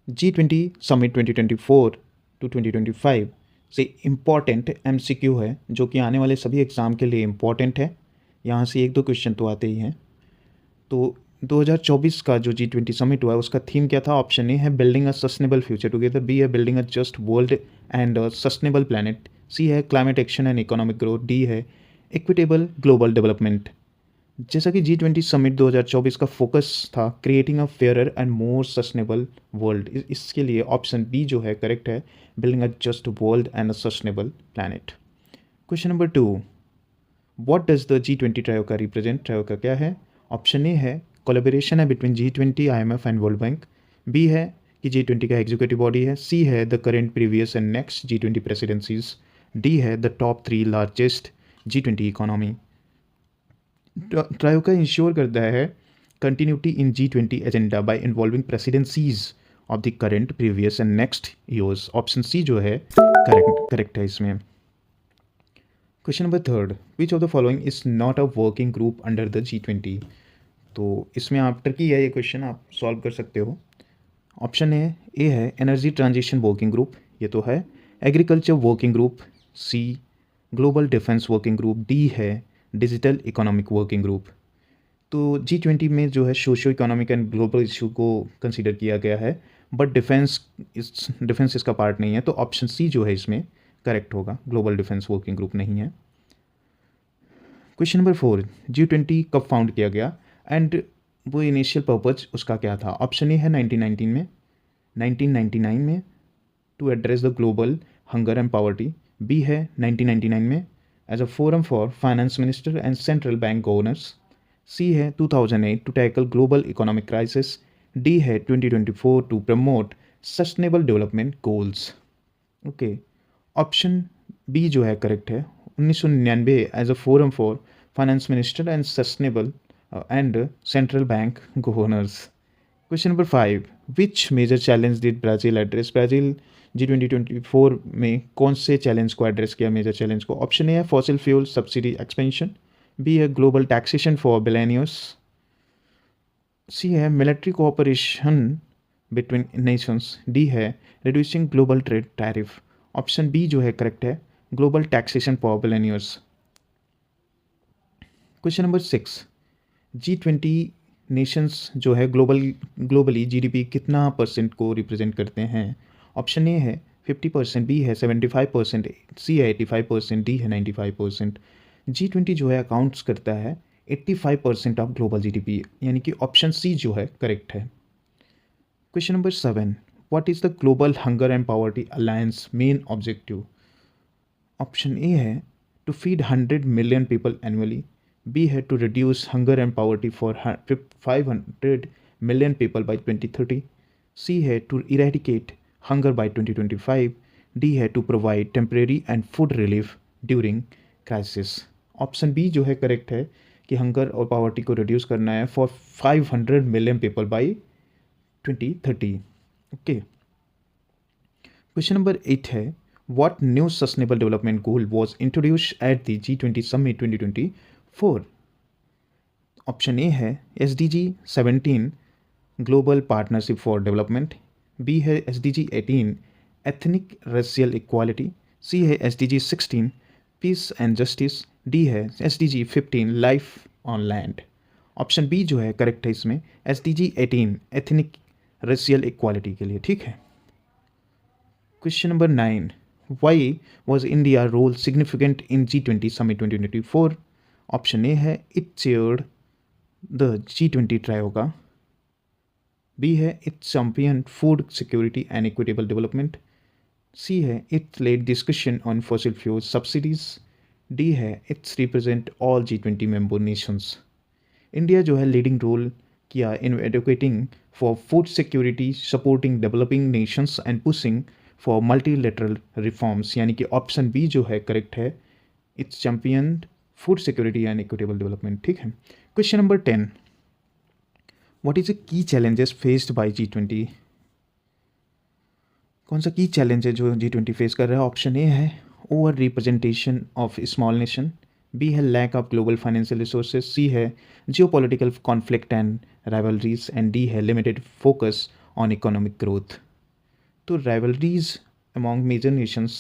G20 summit 2024 to 2025 से important MCQ है जो कि आने वाले सभी एग्ज़ाम के लिए इम्पॉर्टेंट है। यहाँ से एक दो क्वेश्चन तो आते ही हैं। तो 2024 का जो G20 समिट हुआ है उसका थीम क्या था? ऑप्शन ए है building a sustainable future together, B है building a just world and sustainable planet, सी है climate action and economic growth, D है इक्विटेबल ग्लोबल डेवलपमेंट। जैसा कि G20 समिट 2024 का फोकस था creating a fairer and more sustainable world, इसके लिए option B जो है करेक्ट है, building a just world and a sustainable planet. Question number 2, what does the G20 ट्रायोका represent? ट्रायोका क्या है? ऑप्शन ए है कोलेबोरेशन है between G20, IMF and world bank, B है कि G20 का एग्जीक्यूटिव बॉडी है, सी है the current previous and next G20 presidencies, D है the top 3 largest G20 economy. Troika ensure करता है continuity in G20 agenda by involving presidencies of the current previous and next years. Option C जो है correct है इसमें। Question number 3, which of the following is not a working group under the G20? तो इसमें आप tricky है ये question, आप सॉल्व कर सकते हो। ऑप्शन ए है एनर्जी ट्रांजिशन वर्किंग ग्रुप, ये तो है। Agriculture working group, C global defence working group, D है डिजिटल इकोनॉमिक वर्किंग ग्रुप। तो G20 में जो है socio economic and global issue को कंसीडर किया गया है, बट डिफेंस इसका पार्ट नहीं है, तो ऑप्शन सी जो है इसमें करेक्ट होगा, ग्लोबल डिफेंस वर्किंग ग्रुप नहीं है। क्वेश्चन नंबर 4, G20 कब फाउंड किया गया एंड वो इनिशियल पर्पज उसका क्या था? ऑप्शन ए है 1919 में, 1999 में to address the global hunger and poverty, B है 1999 में as a forum for finance minister and central bank governors, C है 2008 to tackle global economic crisis, D है 2024 to promote sustainable development goals. Okay, option B जो है correct है, 1999 as a forum for finance minister and sustainable and central bank governors. Question number 5, which major challenge did Brazil address? Brazil G2024 में कौन से challenge को address किया, major challenge को? Option A है fossil fuel subsidy expansion, B है global taxation for billionaires, C है military cooperation between nations, D है reducing global trade tariff. Option B जो है करेक्ट है, global taxation for billionaires. Question number 6, G20 nations जो है globally GDP कितना percent को रिप्रेजेंट करते हैं? ऑप्शन ए है 50%, बी है 75%, सी है 85%, डी है 95%। G20 जो है अकाउंट्स करता है 85% ऑफ ग्लोबल GDP, यानी कि ऑप्शन सी जो है करेक्ट है। Question number 7, what is the global hunger and poverty alliance main objective? Option A है to feed 100 million people annually, B है to reduce hunger and poverty for 500 million people by 2030, C है to eradicate hunger by 2025, D है to provide temporary and food relief during crisis. Option B जो है correct है कि hunger और poverty को reduce करना है for 500 million people by 2030। Okay, question number 8 है, what new sustainable development goal was introduced at the G20 summit 2024? Option A है SDG 17 global partnership for development, B है SDG 18 ethnic racial equality, C है SDG 16 peace and justice, D है SDG 15 life on land. Option B जो है correct है इसमें, SDG 18 ethnic racial equality के लिए, ठीक है। Question number 9, why was India role significant in G20 summit 2024? Option A है it chaired the G20 troika, B है it champion food security and equitable development, C है it led discussion on fossil fuel subsidies, D है it's represent all G20 member nations. India जो है leading role किया in advocating for food security, supporting developing nations and pushing for multilateral reforms, यानी कि option B जो है correct है, it's champion food security and equitable development, ठीक है। Question number 10, what is the key challenges faced by G20? कौन सा की चैलेंज है जो G20 फेस कर रहा है? ऑप्शन ए है over representation of small nation, B है lack of global financial resources, C है geopolitical conflict and rivalries, and D है limited focus on economic growth. तो rivalries among major nations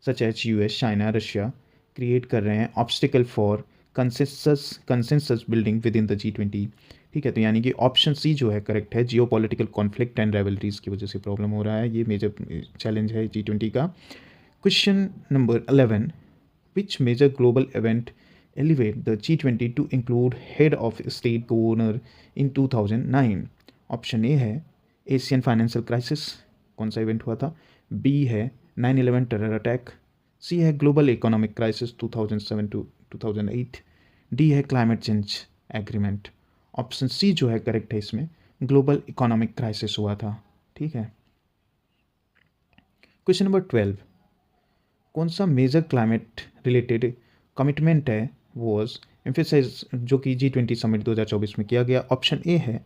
such as US, China, Russia create कर रहे हैं obstacle for consensus building within the G20। ठीक है, तो यानी कि ऑप्शन सी जो है करेक्ट है, जियो पॉलिटिकल कॉन्फ्लिक्ट एंड राइवलरीज की वजह से प्रॉब्लम हो रहा है, ये मेजर चैलेंज है G20 का। Question number 11, which major global event elevate the G20 to include head of state governor in 2009? Option A है एशियन फाइनेंशियल क्राइसिस, कौन सा इवेंट हुआ था? बी है 9/11 टेरर अटैक, सी है global economic crisis 2007 to 2008, D है climate change agreement. Option C जो है करेक्ट है, इसमें ग्लोबल इकोनॉमिक क्राइसिस हुआ था। ठीक है। क्वेश्चन नंबर 12, कौन सा मेजर क्लाइमेट रिलेटेड कमिटमेंट है वॉज एम्फेसाइज जो कि G20 समिट 2024 में किया गया? ऑप्शन ए है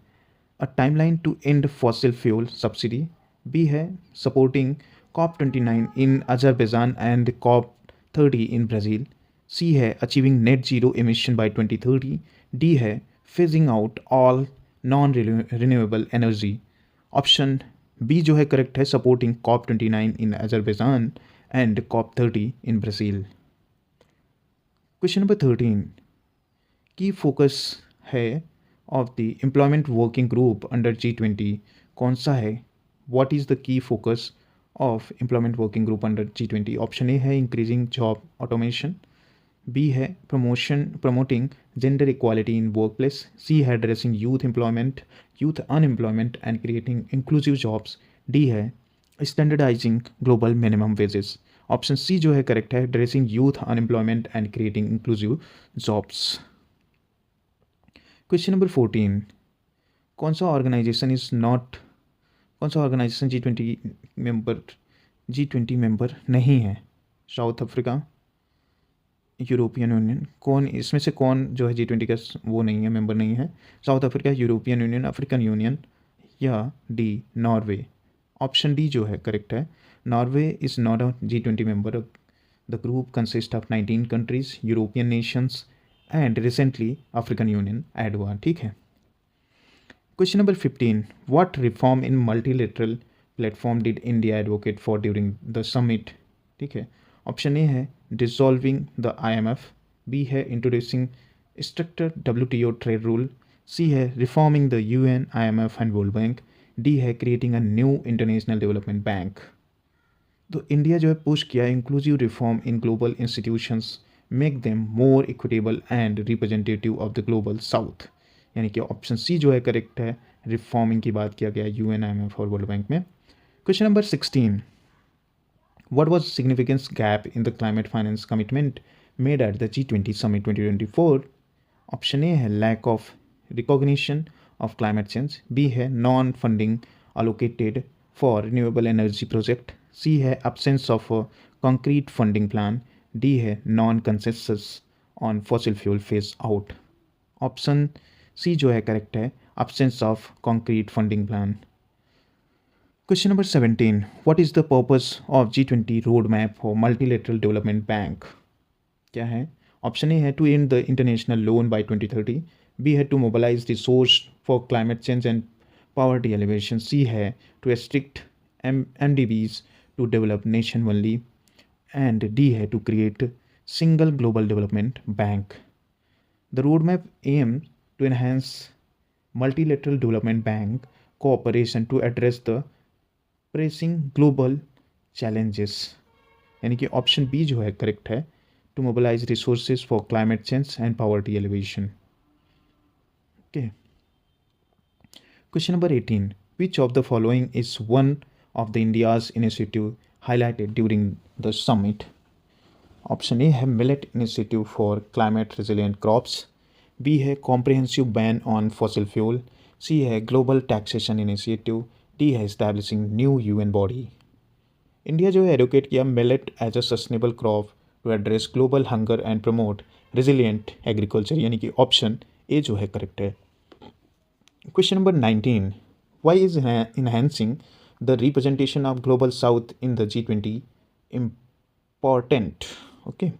a timeline to end fossil fuel subsidy, B है supporting COP29 in Azerbaijan and COP30 in Brazil, C है achieving net zero emission by 2030, D है phasing out all non renewable energy. Option B जो है correct है, supporting COP29 in Azerbaijan and COP30 in Brazil. Question number 13, key focus है of the employment working group under G20 कौन सा है? What is the key focus of employment working group under G20? Option A है increasing job automation, B है promoting gender equality in work place, C है addressing youth unemployment and creating inclusive jobs, D है standardising global minimum wages. Option C जो है correct है, addressing youth unemployment and creating inclusive jobs. Question number 14, कौन सा organisation G20 member नहीं है? South Africa, European union, कौन इसमें से कौन जो है G20 का वो नहीं है, मेंबर नहीं है? South Africa, European union, African union या डी नॉर्वे। ऑप्शन डी जो है करेक्ट है, Norway is not a G20 member. The group consist of 19 countries, European Nations and recently African union add हुआ। ठीक है। Question number 15, what reform in multilateral platform did India advocate for during the summit? ठीक है। Option A है dissolving the IMF, B है introducing stricter WTO trade rule, C है reforming the UN, IMF and world bank, D है creating a new international development bank. तो India जो है push किया inclusive reform in global institutions, make them more equitable and representative of the global south, यानी कि option C जो है correct है, रिफॉर्मिंग की बात किया गया UN, IMF और वर्ल्ड बैंक में। Question number 16, what was significant gap in the climate finance commitment made at the G20 summit 2024? Option A है lack of recognition of climate change, B है non funding allocated for renewable energy project, C है absence of a concrete funding plan, D है non consensus on fossil fuel phase out। Option C जो है correct है, absence of concrete funding plan। Question number 17, what is the purpose of G20 roadmap for multilateral development bank? क्या है? Option A है to end the international loan by 2030, B है to mobilise resource for climate change and poverty alleviation, C है to restrict MDBs to develop nation only, and D है to create single global development bank. The roadmap aim to enhance multilateral development bank cooperation to address the pressing global challenges, यानी कि option B जो है correct है, to mobilise resources for climate change and poverty alleviation. Okay. Question number 18, which of the following is one of the India's initiative highlighted during the summit? Option A है millet initiative for climate resilient crops, B है comprehensive ban on fossil fuel, C है global taxation initiative, D है establishing new UN body. India जो है advocate किया millet as a sustainable crop to address global hunger and promote resilient agriculture, यानी कि option A जो है correct है। Question number 19, why is enhancing the representation of global south in the G20 important? Okay.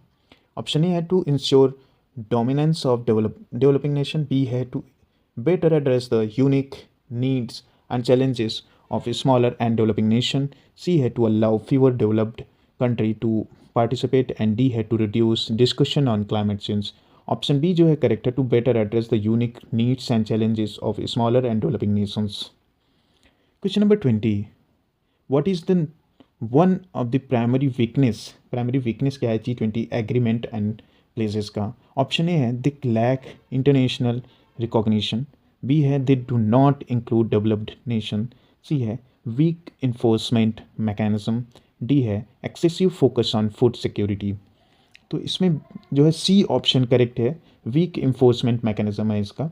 Option A है to ensure dominance of developing nation, B है to better address the unique needs and challenges of a smaller and developing nation, C है to allow fewer developed country to participate, and D है to reduce discussion on climate change. Option B जो है correct है, to better address the unique needs and challenges of smaller and developing nations. Question number 20. What is the one of the primary weakness क्या है G20 agreement and places का? Option A है they lack international recognition, B है they do not include developed nation, C है weak enforcement mechanism, D है excessive focus on food security. तो इसमें जो है सी ऑप्शन करेक्ट है, वीक इन्फोर्समेंट मैकेनिज्म है इसका.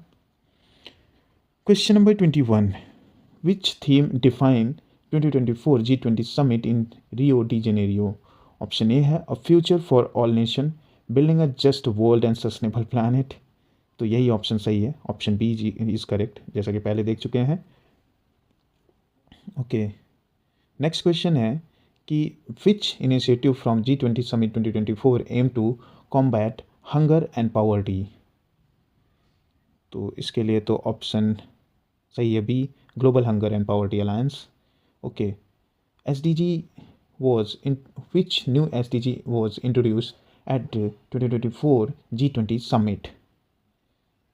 Question number 21. Which theme define 2024 G20 summit in Rio de Janeiro? Option A है a future for all nation, building a just world and sustainable planet. तो यही option सही है, option B जी is correct, जैसा कि पहले देख चुके हैं. ओके, नेक्स्ट क्वेश्चन है कि which initiative from G20 summit 2024 aim to combat hunger and poverty? तो इसके लिए तो ऑप्शन सही है B, global hunger and poverty alliance. Okay, SDG was in which new SDG was introduced at the 2024 G20 summit?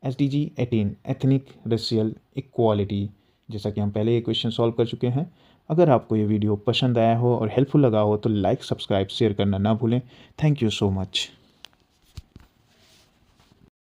SDG 18 ethnic racial equality. जैसा कि हम पहले ये क्वेश्चन सॉल्व कर चुके हैं. अगर आपको ये वीडियो पसंद आया हो और हेल्पफुल लगा हो तो लाइक, सब्सक्राइब, शेयर करना ना भूलें. Thank you so much.